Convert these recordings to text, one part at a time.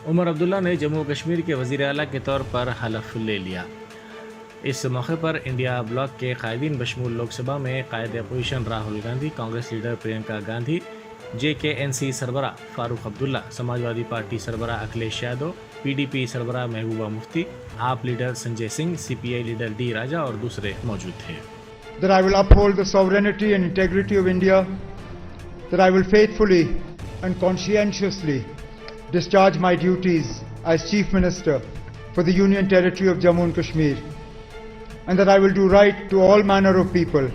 उमर अब्दुल्ला ने जम्मू कश्मीर के वज़ीर आला के तौर पर हलफ ले लिया। इस मौके पर इंडिया ब्लॉक के कायदीन बशमूल लोकसभा में कायद opposition Rahul Gandhi, Congress leader Priyanka Gandhi, JKNC सरबरा फारूक अब्दुल्ला, समाजवादी पार्टी सरबरा अखिलेश यादव, PDP सरबरा Mehbooba Mufti, AAP leader Sanjay Singh, CPI leader D Raja और दूसरे मौजूद थे। That I will uphold the sovereignty and integrity of India, that I will faithfully and conscientiously discharge my duties as Chief Minister for the Union Territory of Jammu and Kashmir, and that I will do right to all manner of people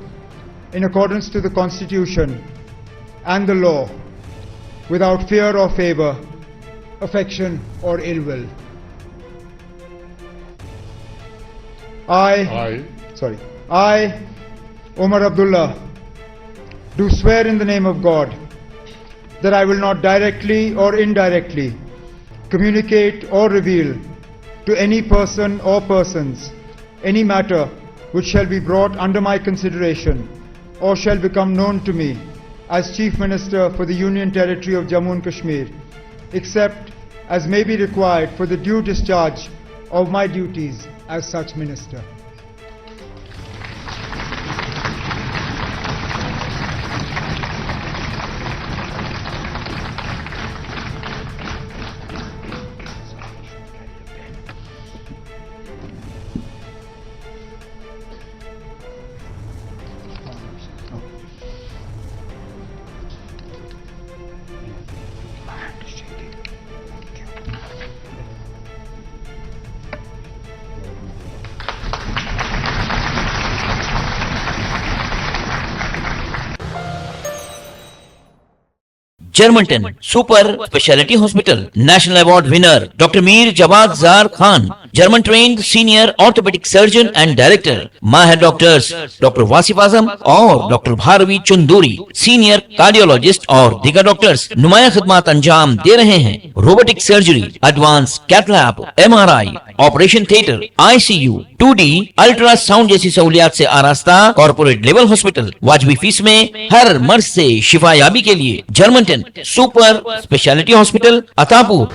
in accordance to the Constitution and the law, without fear or favour, affection or ill will. I, Omar Abdullah, do swear in the name of God that I will not directly or indirectly communicate or reveal to any person or persons any matter which shall be brought under my consideration or shall become known to me as Chief Minister for the Union Territory of Jammu and Kashmir, except as may be required for the due discharge of my duties as such Minister. Germanten super speciality hospital, national award winner doctor Mir Jawad Zar Khan, German trained senior orthopaedic surgeon and director, माहिर doctors doctor Wasif Azam और doctor Bharavi Chunduri, senior cardiologist और दीगर doctors नुमाया खिदमत अंजाम दे रहे हैं। Robotic surgery, advance cath lab, MRI, operation theatre, ICU, 2D ultrasound जैसी सहूलियात से आरास्ता कॉर्पोरेट लेवल हॉस्पिटल, वाजबी फीस में हर मर्ज से शिफायाबी के लिए Germanton super speciality hospital, Attapur.